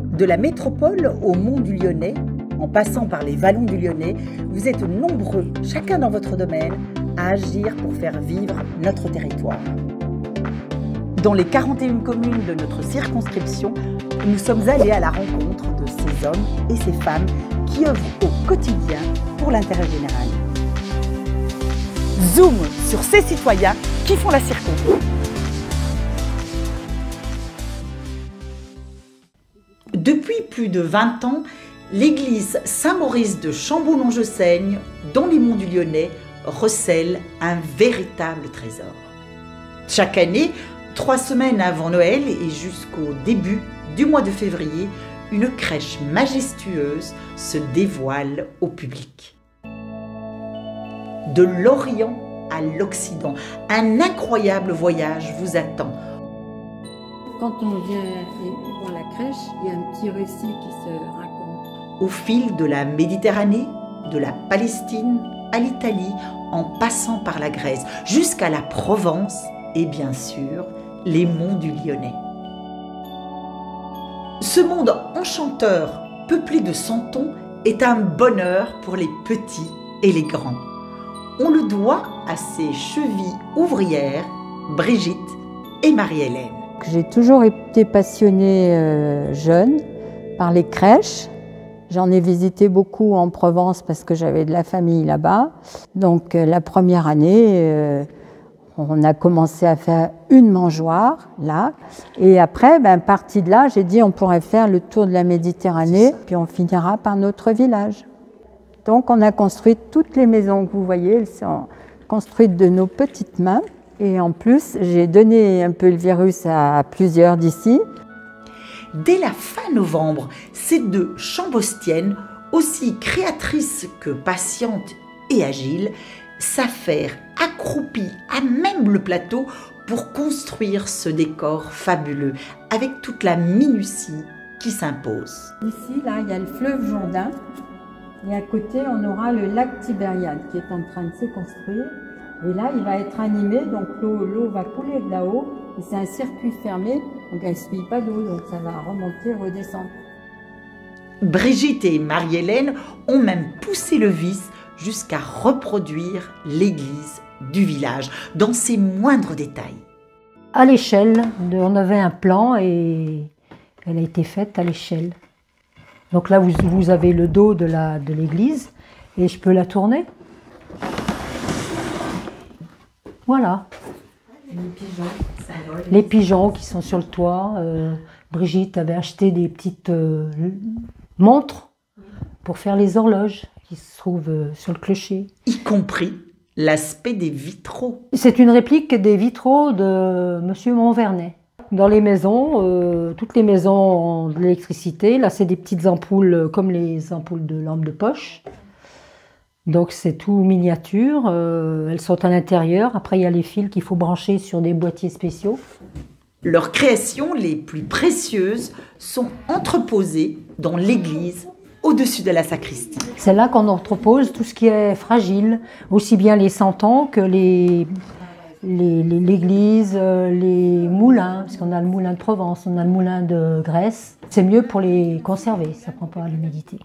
De la métropole au Mont du Lyonnais, en passant par les vallons du Lyonnais, vous êtes nombreux, chacun dans votre domaine, à agir pour faire vivre notre territoire. Dans les 41 communes de notre circonscription, nous sommes allés à la rencontre de ces hommes et ces femmes qui œuvrent au quotidien pour l'intérêt général. Zoom sur ces citoyens qui font la circon. Depuis plus de 20 ans, l'église Saint-Maurice de Chambaud-Longeseigne, dans les monts du Lyonnais, recèle un véritable trésor. Chaque année, 3 semaines avant Noël et jusqu'au début du mois de février, une crèche majestueuse se dévoile au public. De l'Orient à l'Occident, un incroyable voyage vous attend. Quand on vient voir la crèche, il y a un petit récit qui se raconte. Au fil de la Méditerranée, de la Palestine à l'Italie, en passant par la Grèce, jusqu'à la Provence et bien sûr, les monts du Lyonnais. Ce monde enchanteur, peuplé de santons, est un bonheur pour les petits et les grands. On le doit à ces chevilles ouvrières, Brigitte et Marie-Hélène. J'ai toujours été passionnée jeune par les crèches. J'en ai visité beaucoup en Provence parce que j'avais de la famille là-bas. Donc la première année, on a commencé à faire une mangeoire là. Et après, parti de là, j'ai dit on pourrait faire le tour de la Méditerranée, puis on finira par notre village. Donc on a construit toutes les maisons que vous voyez, elles sont construites de nos petites mains. Et en plus, j'ai donné un peu le virus à plusieurs d'ici. Dès la fin novembre, ces deux chambostiennes, aussi créatrices que patientes et agiles, s'affairent accroupies à même le plateau pour construire ce décor fabuleux, avec toute la minutie qui s'impose. Ici, là, il y a le fleuve Jourdain, et à côté, on aura le lac Tibériade qui est en train de se construire. Et là, il va être animé, donc l'eau va couler de là-haut, et c'est un circuit fermé, donc elle ne gaspille pas d'eau, donc ça va remonter, redescendre. Brigitte et Marie-Hélène ont même poussé le vice jusqu'à reproduire l'église du village, dans ses moindres détails. À l'échelle, on avait un plan et elle a été faite à l'échelle. Donc là, vous avez le dos de l'église, et je peux la tourner. Voilà. Les pigeons qui sont sur le toit. Brigitte avait acheté des petites montres pour faire les horloges qui se trouvent sur le clocher. Y compris l'aspect des vitraux. C'est une réplique des vitraux de Monsieur Montvernet. Dans les maisons, toutes les maisons ont de l'électricité. Là, c'est des petites ampoules comme les ampoules de lampe de poche. Donc c'est tout miniature, elles sont à l'intérieur. Après il y a les fils qu'il faut brancher sur des boîtiers spéciaux. Leurs créations les plus précieuses sont entreposées dans l'église au-dessus de la sacristie. C'est là qu'on entrepose tout ce qui est fragile, aussi bien les santons que l'église, les moulins, parce qu'on a le moulin de Provence, on a le moulin de Grèce. C'est mieux pour les conserver, ça ne prend pas l'humidité.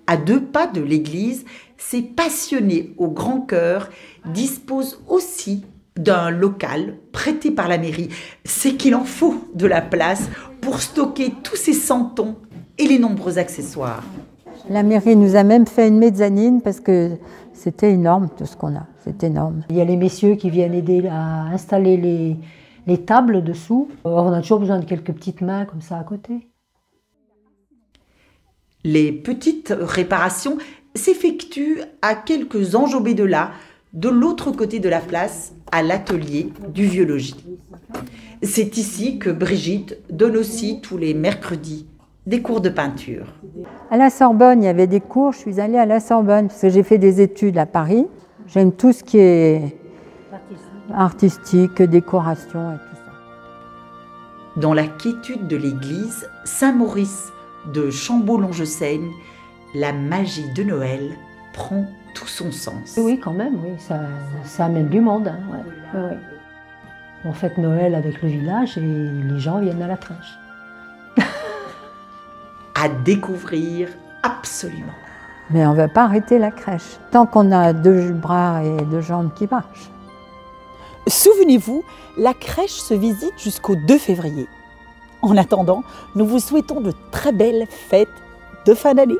À 2 pas de l'église, ces passionnés au grand cœur disposent aussi d'un local prêté par la mairie. C'est qu'il en faut de la place pour stocker tous ces santons et les nombreux accessoires. La mairie nous a même fait une mezzanine parce que c'était énorme tout ce qu'on a, c'est énorme. Il y a les messieurs qui viennent aider à installer les tables dessous. On a toujours besoin de quelques petites mains comme ça à côté. Les petites réparations s'effectuent à quelques enjambées de là, de l'autre côté de la place, à l'atelier du vieux logis. C'est ici que Brigitte donne aussi tous les mercredis des cours de peinture. À la Sorbonne, il y avait des cours, je suis allée à la Sorbonne parce que j'ai fait des études à Paris. J'aime tout ce qui est artistique, décoration et tout ça. Dans la quiétude de l'église Saint-Maurice de Chambaud-Longeseigne, la magie de Noël prend tout son sens. Oui, quand même, oui, ça amène du monde. Hein, ouais. Ouais. On fête Noël avec le village et les gens viennent à la crèche. à découvrir absolument. Mais on ne va pas arrêter la crèche, tant qu'on a 2 bras et 2 jambes qui marchent. Souvenez-vous, la crèche se visite jusqu'au 2 février. En attendant, nous vous souhaitons de très belles fêtes de fin d'année.